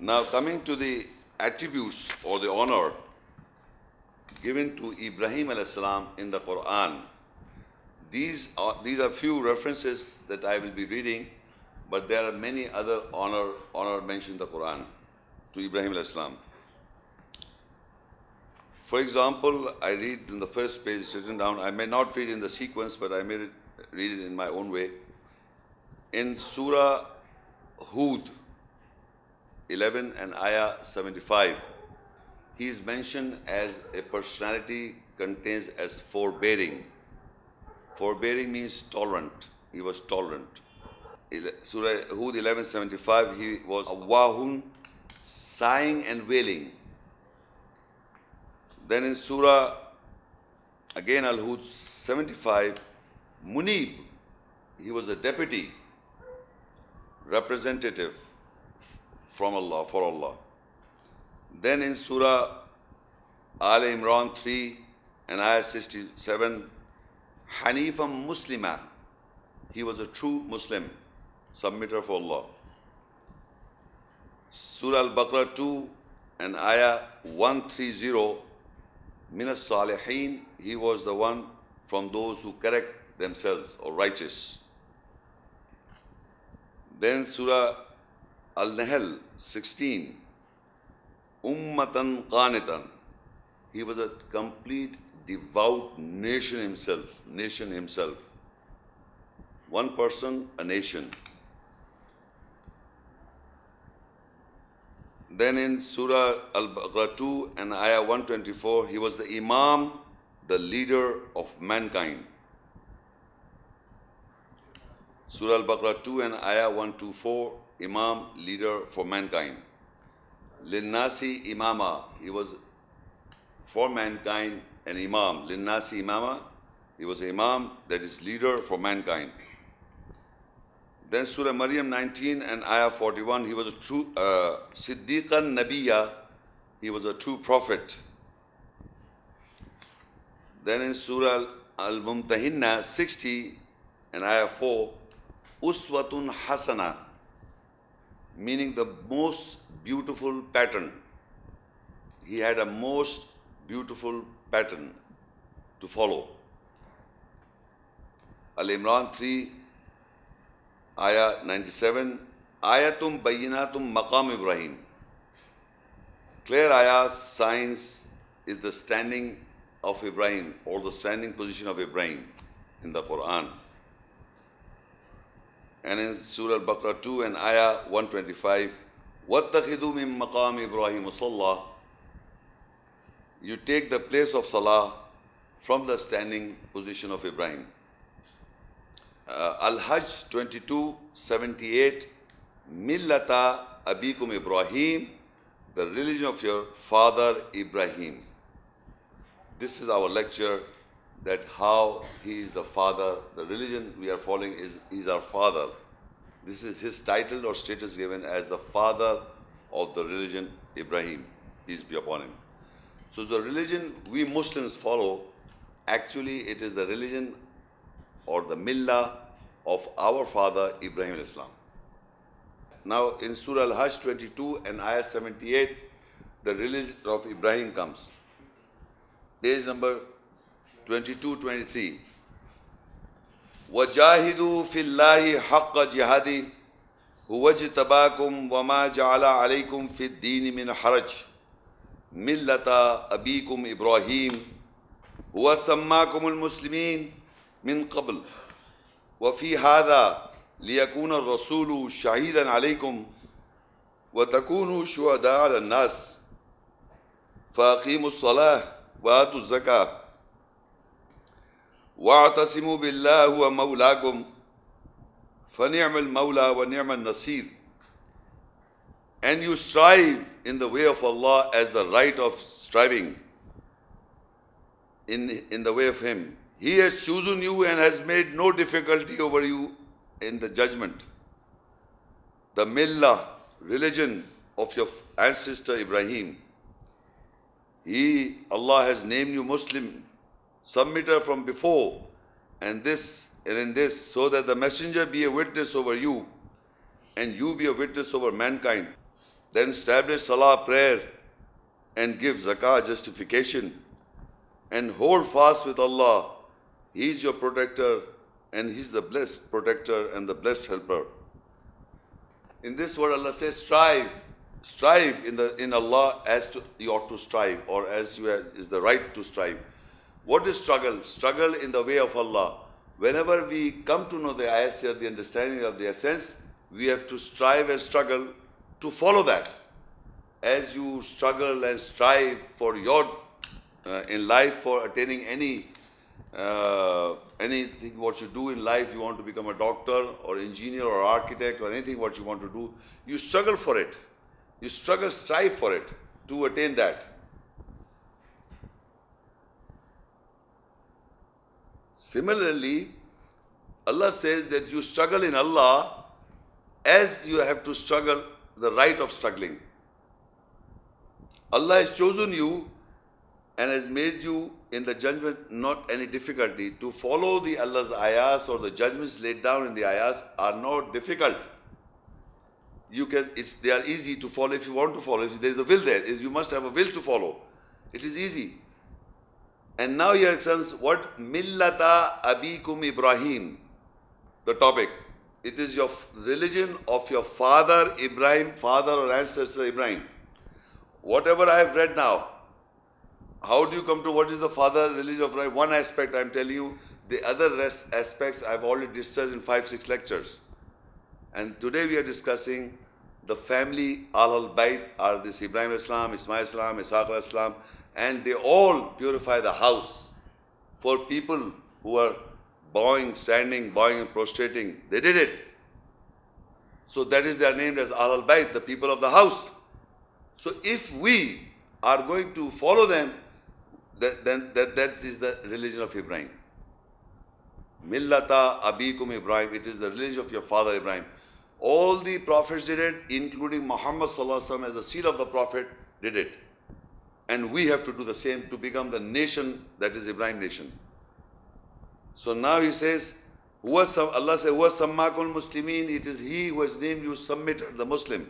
Now coming to the attributes or the honor given to Ibrahim alayhi salam in the Quran. These are few references that I will be reading, but there are many other honor mentioned in the Quran to Ibrahim alayhi salam. For example, I read in the first page, it's written down. I may not read in the sequence, but I may read it in my own way. In Surah Hud 11 and Ayah 75, he is mentioned as a personality contains as forbearing. Forbearing means tolerant. He was tolerant. Surah Hud 11:75, he was awahun, sighing and wailing. Then in Surah, again Al-Hud 75, Munib, he was a deputy, representative from Allah, for Allah. Then in Surah Al Imran 3 and Ayah 67, Hanifam Muslima, he was a true Muslim, submitter for Allah. Surah Al-Baqarah 2 and Ayah 130, Minas Salihin, he was the one from those who correct themselves or righteous. Then Surah Al-Nahl 16, Ummatan Qanitan, he was a complete devout nation himself. One person, a nation. Then in Surah Al-Baqarah 2 and Ayah 124, he was the Imam, the leader of mankind. Surah Al-Baqarah 2 and Ayah 124, Imam, leader for mankind. Linnasi Imama, he was for mankind an Imam. Linnasi Imama, he was an Imam, that is leader for mankind. Then Surah Maryam 19 and Ayah 41, he was a true Siddiqan Nabiya, he was a true prophet. Then in Surah Al-Mumtahinna 60 and Ayah 4, Uswatun Hasana, meaning the most beautiful pattern. He had a most beautiful pattern to follow. Al-Imran 3, Ayah 97, Ayatum Bayyinatum Maqam Ibrahim. Clear ayahs, signs is the standing of Ibrahim or the standing position of Ibrahim in the Quran. And in Surah Al-Baqarah 2 and Ayah 125, وَاتَّخِذُوا مِن مَقَامِ إِبْرَاهِيمَ صَلَّى, you take the place of Salah from the standing position of Ibrahim. Al-Hajj 22:78, Millata Abikum Ibrahim, the religion of your father Ibrahim. This is our lecture, that how he is the father, the religion we are following is our father. This is his title or status given as the father of the religion Ibrahim, peace be upon him. So the religion we Muslims follow, actually it is the religion or the millah of our father Ibrahim Islam. Now in Surah Al-Hajj 22 and Ayah 78, the religion of Ibrahim comes. Page number 22-23. وَجَاهِدُوا فِي اللَّهِ حَقَّ جِهَادِهِ هُوَ اجْتَبَاكُمْ وَمَا جَعَلَ عَلَيْكُمْ فِي الدِّينِ مِنْ حَرَجٍ مِلَّةَ أَبِيكُمْ إِبْرَاهِيمَ هُوَ سَمَّاكُمُ الْمُسْلِمِينَ مِنْ قَبْلِ وَفِي هَذَا لِيَكُونَ الرَّسُولُ شَهِيدًا عَلَيْكُمْ وَتَكُونُوا شُهَدَاءَ عَلَى النَّاسِ فَأَقِيمُوا الصَّلَاةَ وَآتُوا الزَّكَاةَ وَاعْتَصِمُوا بِاللَّهِ هُوَ مَوْلَاكُمْ فَنِعْمَ الْمَوْلَى وَنِعْمَ النَّصِيرُ. And you strive in the way of Allah as the right of striving in the way of Him. He has chosen you and has made no difficulty over you in the judgment. The millah, religion of your ancestor Ibrahim. Allah has named you Muslim, submitter from before, and in this, so that the messenger be a witness over you, and you be a witness over mankind. then establish salah, prayer, and give zakah, justification, and hold fast with Allah. He is your protector, and He is the blessed protector and the blessed helper. In this word, Allah says, strive. Strive in Allah as to you ought to strive, or as you is the right to strive. What is struggle? Struggle in the way of Allah. Whenever we come to know the ayahs here, the understanding of the essence, we have to strive and struggle to follow that. As you struggle and strive for your in life for attaining anything what you do in life, you want to become a doctor or engineer or architect or anything what you want to do, you struggle for it. You struggle, strive for it to attain that. Similarly, Allah says that you struggle in Allah as you have to struggle the right of struggling. Allah has chosen you and has made you in the judgment not any difficulty. To follow the Allah's ayahs or the judgments laid down in the ayahs are not difficult. They are easy to follow if you want to follow. If there is a will there, you must have a will to follow. It is easy. And now here comes what? Millata abikum Ibrahim. The topic. It is your religion of your father Ibrahim, father or ancestor Ibrahim. Whatever I have read now, how do you come to what is the father religion of Ibrahim? One aspect I am telling you. The other aspects I have already discussed in 5-6 lectures. And today we are discussing the family Al-Bayt are this Ibrahim Islam, Ismail Islam, Ishaq Islam, and they all purify the house for people who are bowing, standing, bowing and prostrating. They did it. So that is they are named as Al-Bayt, the people of the house. So if we are going to follow them, then that is the religion of Ibrahim. Millata abikum Ibrahim. It is the religion of your father Ibrahim. All the prophets did it, including Muhammad sallallahu alaihi wasallam as the seal of the prophet did it. And we have to do the same to become the nation that is Ibrahim nation. So now he says, Allah says, "Huwa sammakul muslimin." It is He who has named you submitter, the Muslim.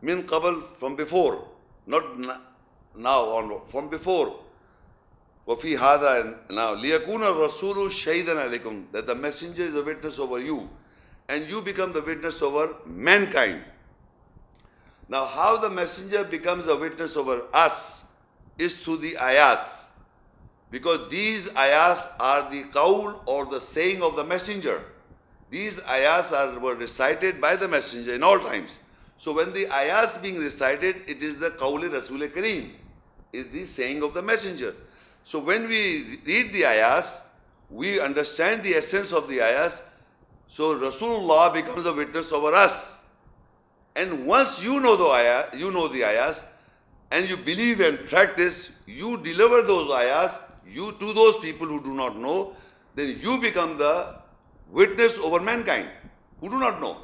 Min qabl, from before, not now on, from before. وَفِي هَذَا, now لِيَكُونَ الرَّسُولُ شَهِيدًا عَلَيْكُمْ, that the messenger is a witness over you, and you become the witness over mankind. Now how the messenger becomes a witness over us is through the ayats, because these ayats are the qawl or the saying of the messenger. These ayats were recited by the messenger in all times. So when the ayats being recited, it is the qawl Rasul Kareem, is the saying of the messenger. So when we read the ayahs, we understand the essence of the ayahs. So Rasulullah becomes a witness over us. And once you know the ayahs, and you believe and practice, you deliver those ayahs to those people who do not know, then you become the witness over mankind who do not know.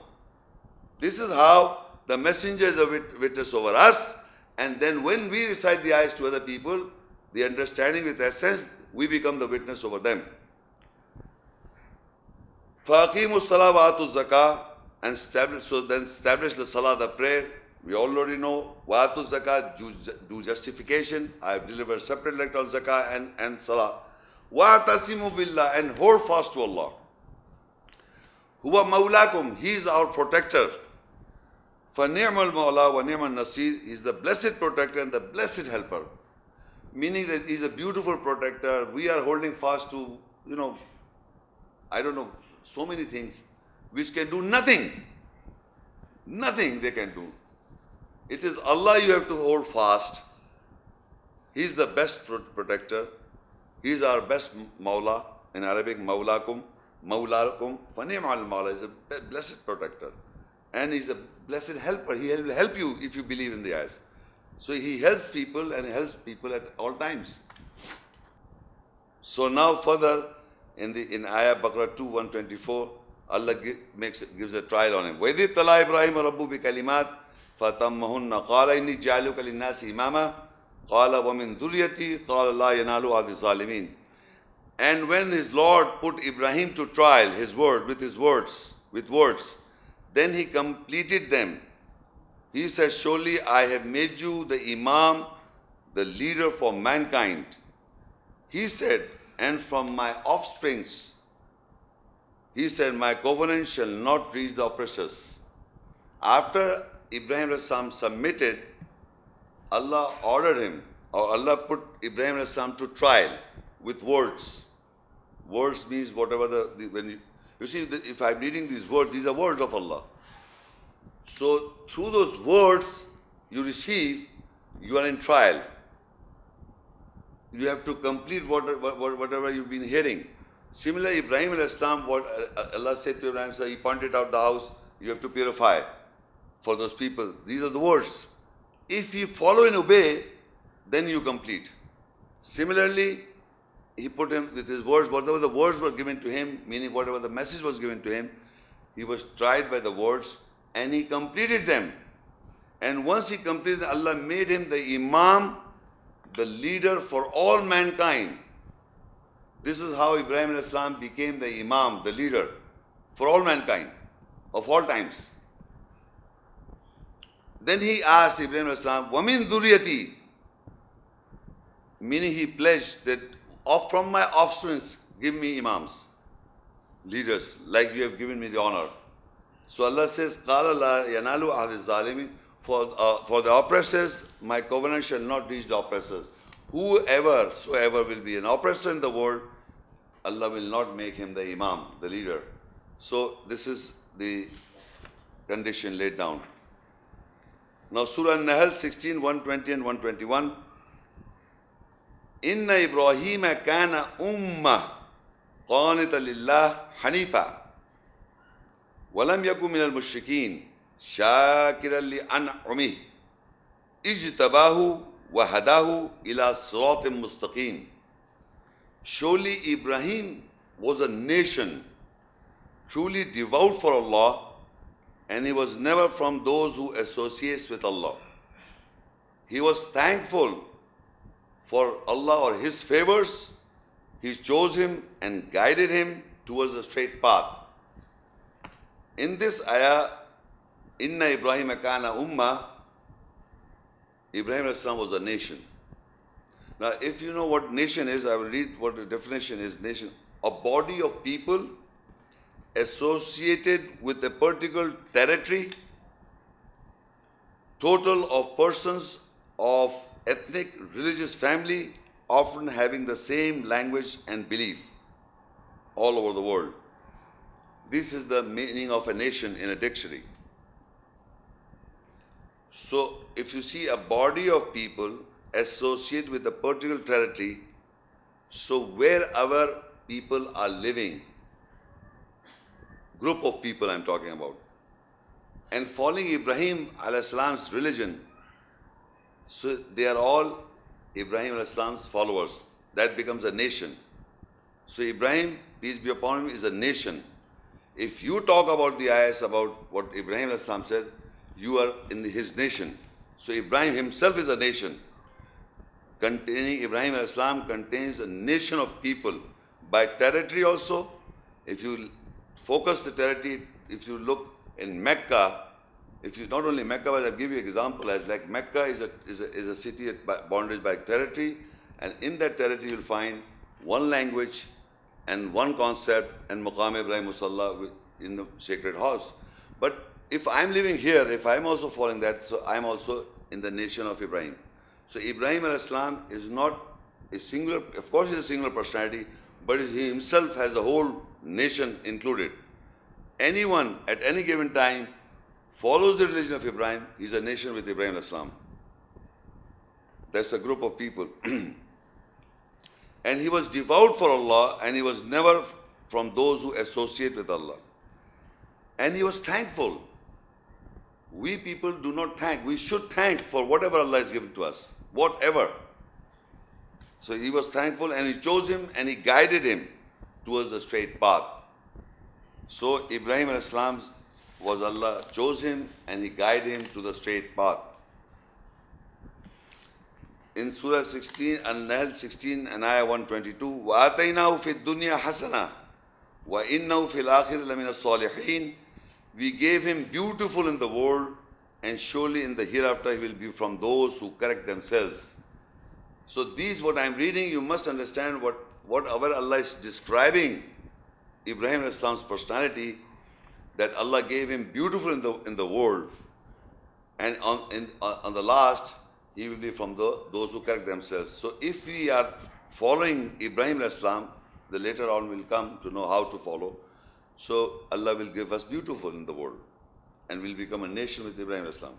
This is how the messenger is a witness over us. And then when we recite the ayahs to other people, the understanding with essence, we become the witness over them. فَأَقِيمُوا الصَّلَاةَ وَآتُوا الزَّكَاةَ, and establish the salah, the prayer. We already know. وَآتُوا الزَّكَاةَ, do justification. I have delivered separate lecture on zakah and salah. وَاعْتَصِمُوا بِاللَّهِ, and hold fast to Allah. هُوَ مَوْلَاكُمْ, He is our protector. فَنِعْمَ الْمَوْلَى وَنِعْمَ النَّصِيرُ, He is the blessed protector and the blessed helper. Meaning that He is a beautiful protector. We are holding fast to, so many things which can do nothing. Nothing they can do. It is Allah you have to hold fast. He is the best protector. He is our best Mawla. In Arabic, Mawlakum, Fani'am al-Mawla, is a blessed protector. And He is a blessed helper. He will help you if you believe in the ayahs. So He helps people and helps people at all times. So now further in Ayah Baqarah 2:124, Allah gives a trial on him. وَإِذِ ابْتَلَىٰ إِبْرَاهِيمَ رَبُّهُ بِكَلِمَاتٍ فَأَتَمَّهُنَّ قَالَ إِنِّي جَاعِلُكَ لِلنَّاسِ إِمَامًا قَالَ وَمِن ذُرِّيَّتِي قَالَ لَا يَنَالُ عَهْدِ الظَّالِمِينَ. And when his Lord put Ibrahim to trial, with words, then He completed them. He said, surely I have made you the Imam, the leader for mankind. He said, and from my offsprings, he said, my covenant shall not reach the oppressors. After Ibrahim as-salam submitted, Allah ordered him, or Allah put Ibrahim as-salam to trial with words. Words means whatever when you see, if I'm reading these words, these are words of Allah. So through those words you receive, you are in trial. You have to complete whatever you've been hearing. Similarly, Ibrahim al-Islam, what Allah said to Ibrahim, so he pointed out the house, you have to purify for those people. These are the words. If you follow and obey, then you complete. Similarly, he put him with his words, whatever the words were given to him, meaning whatever the message was given to him, he was tried by the words and he completed them. And once he completed, Allah made him the Imam, the leader for all mankind. This is how Ibrahim al-Islam became the Imam, the leader for all mankind of all times. Then he asked Ibrahim al-Islam, وَمِن ذُرِّيَّتِي, meaning he pledged that from my offspring, give me Imams, leaders, like you have given me the honor. So Allah says, قَالَ لَا يَنَالُ أَحْدِ الظَّالِمِينَ, for the oppressors, my covenant shall not reach the oppressors. Whoever will be an oppressor in the world, Allah will not make him the Imam, the leader. So this is the condition laid down. Now Surah An-Nahl 16, 120 and 121. Inna Ibrahim kana ummah qanita lillah hanifa walam yakun minal mushrikeen shakiran li an'amih ijtabahu wa hadahu ila siratin mustaqim. Surely Ibrahim was a nation truly devout for Allah, and he was never from those who associates with Allah. He was thankful for Allah or His favors. He chose him and guided him towards the straight path. In this ayah, Inna Ibrahim kana ummah, Ibrahim al-Islam was a nation. Now, if you know what nation is, I will read what the definition is. Nation, a body of people associated with a particular territory, total of persons of ethnic, religious family, often having the same language and belief all over the world. This is the meaning of a nation in a dictionary. So, if you see a body of people associated with a particular territory, so wherever people are living, group of people I'm talking about, and following Ibrahim al-Islam's religion, so they are all Ibrahim al-Islam's followers. That becomes a nation. So Ibrahim, peace be upon him, is a nation. If you talk about the ayahs about what Ibrahim al-Islam said, you are in his nation. So Ibrahim himself is a nation. Ibrahim al-Islam contains a nation of people. By territory also, if you focus the territory, if you look in Mecca, if you not only Mecca, but I'll give you an example as like Mecca is a city bounded by territory, and in that territory you'll find one language and one concept and Maqam Ibrahim Musalla in the sacred house. But if I'm living here, if I'm also following that, so I'm also in the nation of Ibrahim. So Ibrahim al-Islam is not a singular, of course he's a singular personality, but he himself has a whole nation included. Anyone at any given time follows the religion of Ibrahim, he's a nation with Ibrahim al-Islam. That's a group of people. And he was devout for Allah, and he was never from those who associate with Allah. And he was thankful. We people do not thank. We should thank for whatever Allah has given to us. Whatever. So he was thankful, and he chose him and he guided him towards the straight path. So Ibrahim al-Islam was Allah chose him and he guided him to the straight path. In Surah 16, An-Nahl 16 and Ayah 122, وَآتَيْنَاهُ فِي الدُّنْيَا حَسَنًا وَإِنَّهُ فِي الْآخِرِ لَمِنَ الصَّالِحِينَ. We gave him beautiful in the world, and surely in the hereafter he will be from those who correct themselves. So these, what I am reading, you must understand what our Allah is describing Ibrahim alayhi salam's personality, that Allah gave him beautiful in the world, and on the last he will be from those who correct themselves. So if we are following Ibrahim alayhi salam, the later on will come to know how to follow. So Allah will give us beautiful in the world, and we'll become a nation with Ibrahim alayhi salam.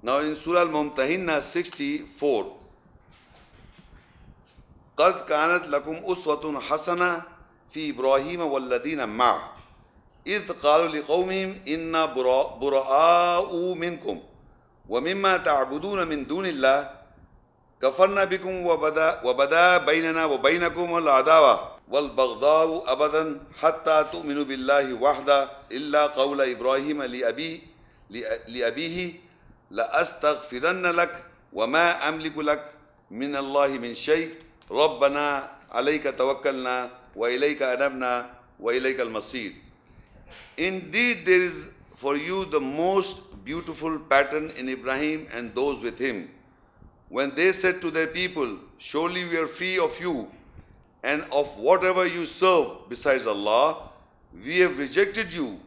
Now in Surah Al-Mumtahinna 64, قَدْ كَانَتْ لَكُمْ أُسْوَةٌ حَسَنَةٌ فِي إِبْرَاهِيمَ وَالَّذِينَ مَعَهُ إِذْ قَالُوا لِقَوْمِهِمْ إِنَّا بُرَآءُ مِنْكُمْ وَمِمَّا تَعْبُدُونَ مِنْ دُونِ اللَّهِ كَفَرْنَا بِكُمْ وَبَدَا بَيْنَنَا وَبَيْنَكُمُ الْعَدَاوَةُ وَالْبَغْضَاءُ أَبَدًا حَتَّى تُؤْمِنُوا بِاللَّهِ وَحْدَهُ إِلَّا قَوْلَ إِبْرَاهِيمَ لِأَبِيهِ لَأَسْتَغْفِرَنَّ لَكَ وَمَا أَمْلِكُ لَكَ مِنَ اللَّهِ مِنْ شَيْءٍ رَبَّنَا عَلَيْكَ تَوَكَّلْنَا وَإِلَيْكَ أَنَبْنَا وَإِلَيْكَ الْمَصِيرُ. Indeed, there is for you the most beautiful pattern in Ibrahim and those with him, when they said to their people, surely we are free of you and of whatever you serve besides Allah. We have rejected you,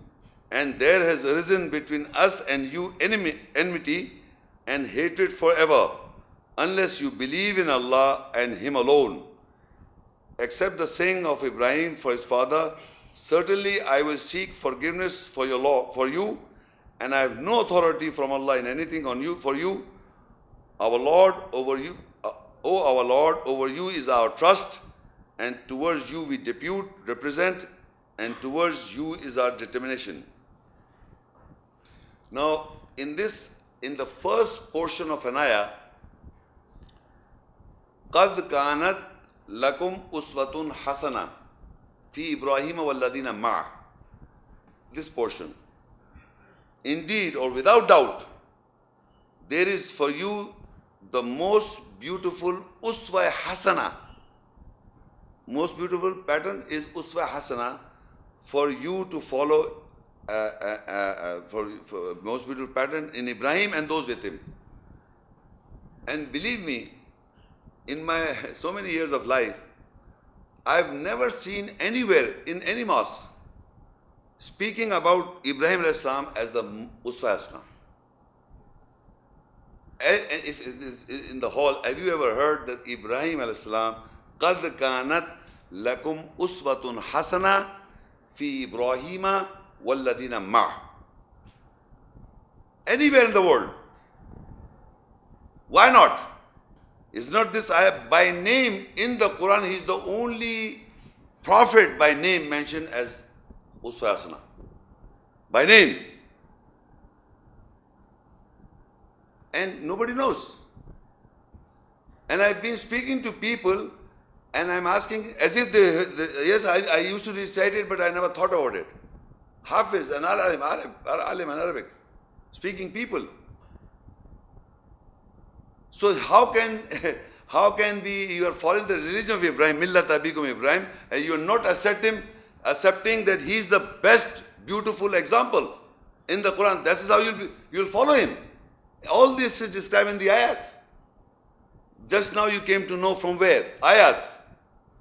and there has arisen between us and you enmity and hatred forever, unless you believe in Allah and Him alone. Except the saying of Ibrahim for his father, certainly I will seek forgiveness for you, and I have no authority from Allah in anything for you. Our Lord, over you, our Lord, over you is our trust, and towards you we represent, and towards you is our determination. Now, in the first portion of an ayah, قَدْ كَانَتْ لَكُمْ أُسْوَةٌ حَسَنَةٌ فِي إِبْرَاهِيمَ وَالَّذِينَ مَعَهُ. This portion. Indeed, or without doubt, there is for you the most beautiful uswa hasana. Most beautiful pattern is uswa hasana for you to follow. For most beautiful pattern in Ibrahim and those with him. And believe me, in my so many years of life, I've never seen anywhere in any mosque speaking about Ibrahim alayhi salam as the uswa hasana. And if it is in the hall, have you ever heard that Ibrahim alayhi salam, قَدْ كَانَتْ لَكُمْ أُسْوَةٌ حَسَنَةٌ فِي إِبْرَاهِيمَ وَالَّذِينَ مَعَهُ? Anywhere in the world. Why not? Is not this ayah by name in the Quran? He is the only prophet by name mentioned as uswa hasana. By name. And nobody knows. And I've been speaking to people and I'm asking as if yes, I used to recite it, but I never thought about it. Hafiz and alim and Arabic, speaking people. So how can you are following the religion of Ibrahim, millat abikum Ibrahim, and you are not accepting that he is the best beautiful example in the Quran? This is how you'll follow him. All this is described in the ayats. Just now you came to know from where? Ayats.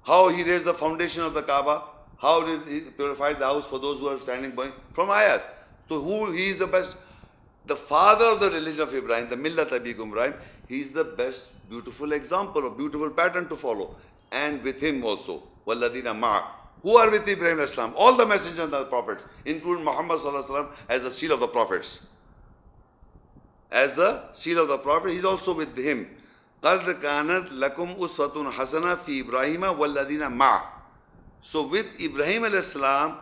How he raised the foundation of the Kaaba, how did he purify the house for those who are standing by? From ayats. So he is the best, the father of the religion of Ibrahim, the millat abikum Ibrahim, he is the best beautiful example, a beautiful pattern to follow. And with him also, وَالَّذِينَ مَعَهُ. Who are with Ibrahim alayhi salam? All the messengers and the prophets, including Muhammad sallallahu alaihi wasallam as the seal of the prophets. As the seal of the prophet, he is also with him. قَدْ كَانَتْ لَكُمْ أُسْوَةٌ حَسَنَةٌ فِي إِبْرَاهِيمَ وَالَّذِينَ مَعَهُ. So with Ibrahim alayhi salam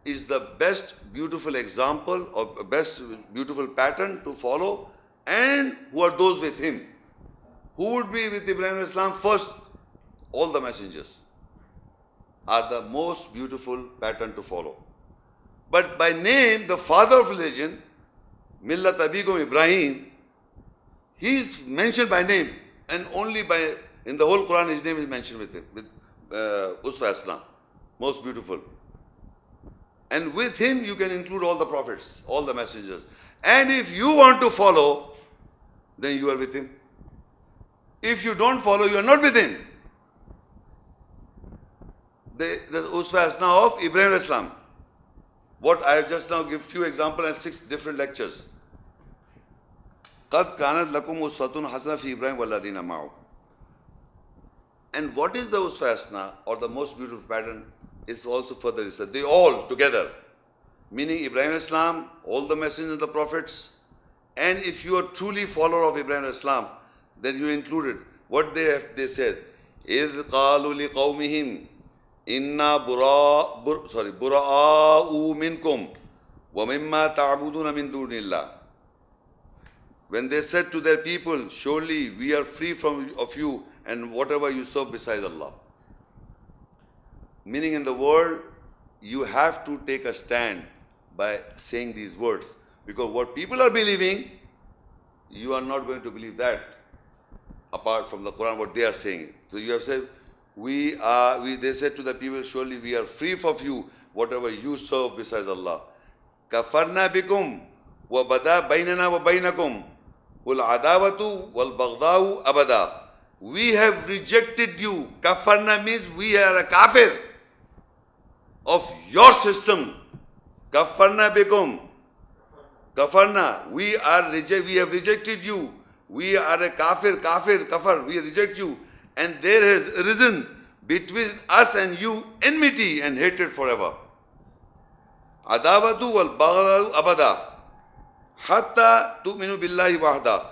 is the best beautiful example or best beautiful pattern to follow, and who are those with him. Who would be with Ibrahim alayhi salam? First, all the messengers are the most beautiful pattern to follow. But by name, the father of religion, millat abikum Ibrahim, he is mentioned by name, and only in the whole Quran his name is mentioned with uswa hasana, most beautiful. And with him you can include all the prophets, all the messengers. And if you want to follow, then you are with him. If you don't follow, you are not with him. The Uswa Hasna of Ibrahim Islam. What I have just now give few examples and 6 different lectures. قَدْ كَانَتْ لَكُمْ أُسْوَةٌ حَسَنَةٌ فِي إِبْرَاهِيمَ وَالَّذِينَ مَعَهُ. And what is the Uswa Hasna, or the most beautiful pattern, is also further research. They all together, meaning Ibrahim Islam, all the messengers and the prophets. And if you are truly follower of Ibrahim Islam, then you included what they said. إِذْ قَالُوا لِقَوْمِهِمْ إِنَّا بُرَآءُ مِنْكُمْ وَمِمَّا تَعْبُدُونَ مِنْ دُونِ اللَّهِ. When they said to their people, surely we are free of you and whatever you serve besides Allah. Meaning in the world, you have to take a stand by saying these words. Because what people are believing, you are not going to believe that apart from the Quran, what they are saying. So you have said, they said to the people, surely we are free of you, whatever you serve besides Allah. كَفَرْنَا بِكُمْ وَبَدَا بَيْنَنَا وَبَيْنَكُمْ وَالْعَدَاوَةُ وَالْبَغْضَاءُ أَبَدًا. We have rejected you. Kafarna means we are a kafir of your system. Kafarna bikum. Kafarna. We have rejected you. We are a kafir. We reject you. And there has arisen between us and you enmity and hatred forever. Adawatu wal baghdadu abada. Hatta tu'minu billahi wahda.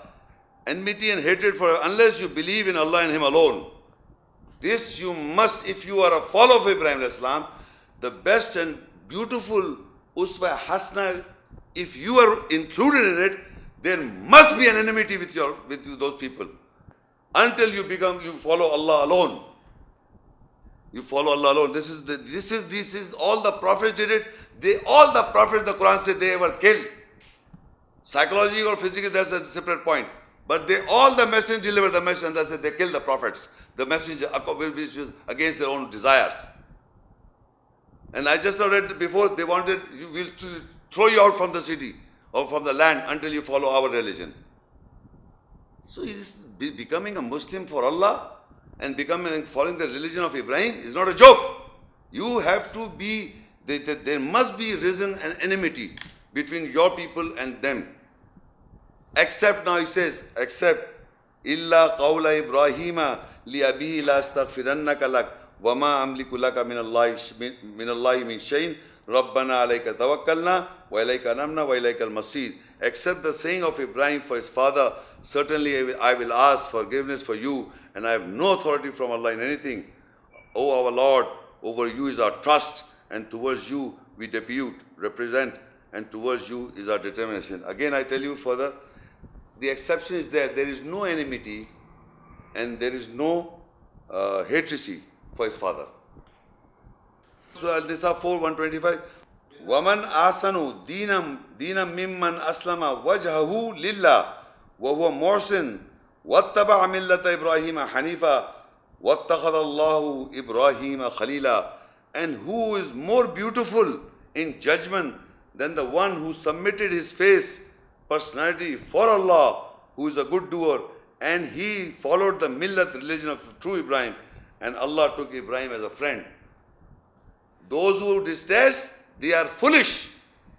Enmity and hatred forever, unless you believe in Allah and Him alone. This you must, if you are a follower of Ibrahim Islam, the best and beautiful Uswa Hasna, if you are included in it, there must be an enmity with those people. Until you follow Allah alone. You follow Allah alone. This is all the prophets did it. All the prophets, the Quran said they were killed. Psychology or physical, that's a separate point. But all the messengers delivered the message, and that's it, they killed the prophets. The messenger, which was against their own desires. And I just read before, they wanted, we'll throw you out from the city or from the land until you follow our religion. So becoming a Muslim for Allah and following the religion of Ibrahim is not a joke. You have to be, there must be risen an enmity between your people and them. Except, now he says, except illa qawla Ibrahima li abihi la astaghfirannaka lak wa ma amliku laka min Allahi min shayin rabbana alayka tawakkalna wa ilayka namna wa ilayka al-masir. Except the saying of Ibrahim for his father, certainly I will ask forgiveness for you, and I have no authority from Allah in anything. O our Lord, over you is our trust, and towards you we represent, and towards you is our determination. Again I tell you further, the exception is there is no enmity and there is no hatred for his father. Surah Al-Nisa 4:125. وَمَنْ آسَنُ دِينًا مِمَّنْ أَسْلَمَ وَجْهَهُ لِلَّهِ وَهُوَ مُحْسِنٌ وَاتَّبَعَ مِلَّةَ إِبْرَاهِيمَ حَنِيفًا وَاتَّخَذَ اللَّهُ إِبْرَاهِيمَ خَلِيلًا. And who is more beautiful in judgment than the one who submitted his face, personality for Allah, who is a good doer, and he followed the millat religion of true Ibrahim, and Allah took Ibrahim as a friend. Those who detest, they are foolish,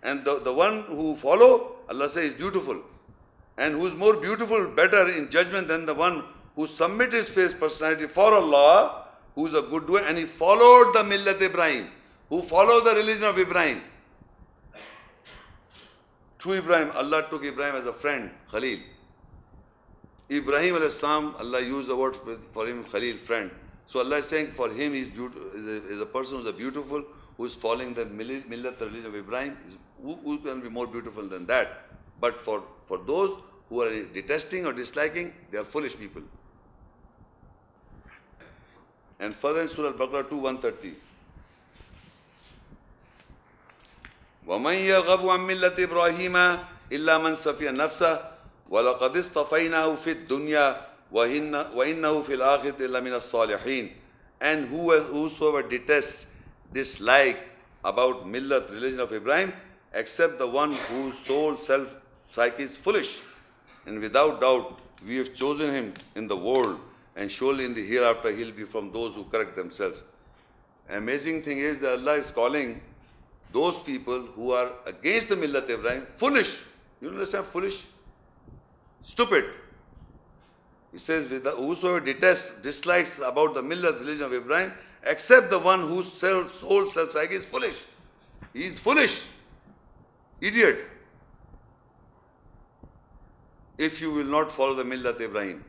and the one who follow, Allah says, is beautiful. And who is more beautiful, better in judgment than the one who submitted his face, personality for Allah, who is a good doer, and he followed the millat Ibrahim, who followed the religion of Ibrahim. True Ibrahim, Allah took Ibrahim as a friend, Khalil. Ibrahim al-Islam, Allah used the word for him, Khalil, friend. So Allah is saying for him, he is a person who is beautiful, who is following the millat, the religion of Ibrahim. Who can be more beautiful than that? But for those who are detesting or disliking, they are foolish people. And further in Surah Al-Baqarah 2:130. وَمَنْ يَرْغَبُ عَنْ مِلَّةِ إِبْرَاهِيمَ إِلَّا مَنْ سَفِيَ نَفْسَهُ وَلَقَدِ اصْطَفَيْنَاهُ فِي الدُّنْيَا وَإِنَّهُ فِي الْآخِرَةِ لَمِنَ الصَّالِحِينَ. And whosoever detests, dislike about millat, religion of Ibrahim, except the one whose soul, self, psyche is foolish. And without doubt, we have chosen him in the world, and surely in the hereafter he'll be from those who correct themselves. Amazing thing is that Allah is calling those people who are against the millat Ibrahim foolish. You understand? Foolish? Stupid. He says, whosoever detests, dislikes about the millat, religion of Ibrahim, except the one whose soul, self-psyche is foolish. He is foolish. Idiot. If you will not follow the millat Ibrahim.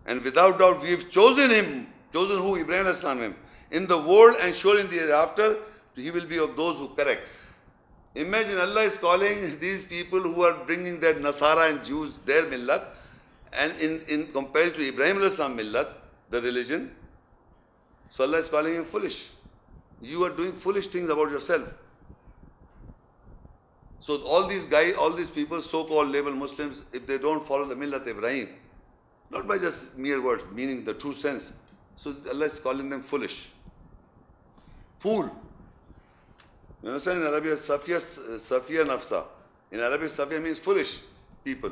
And without doubt, we have chosen him. Chosen who? Ibrahim al-Islam. In the world and surely in the hereafter, he will be of those who correct. Imagine Allah is calling these people who are bringing their Nasara and Jews, their millat, and in compared to Ibrahim al-Islam millat, the religion, so Allah is calling him foolish. You are doing foolish things about yourself. So all these guys, all these people, so-called labeled Muslims, if they don't follow the millat Ibrahim, not by just mere words, meaning the true sense, so Allah is calling them foolish. Fool. You understand? In Arabic, Safiya Nafsa. In Arabic, Safiya means foolish people.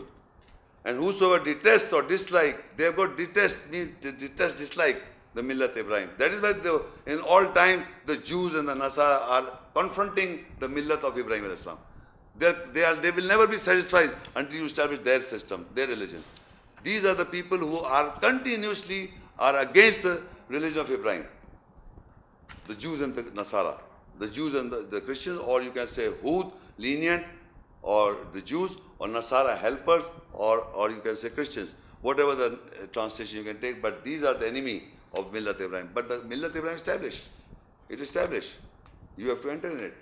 And whosoever detests or dislike, they have got detest, means detest, dislike the millat Ibrahim. That is why in all time the Jews and the Nasara are confronting the millat of Ibrahim al-Islam. They will never be satisfied until you establish their system, their religion. These are the people who are continuously against the religion of Ibrahim. The Jews and the Nasara. The Jews and the Christians, or you can say Hud, lenient, or the Jews, or Nasara, helpers, or you can say Christians. Whatever the translation you can take, but these are the enemy of Millat Ibrahim. But the Millat Ibrahim established. It established. You have to enter in it.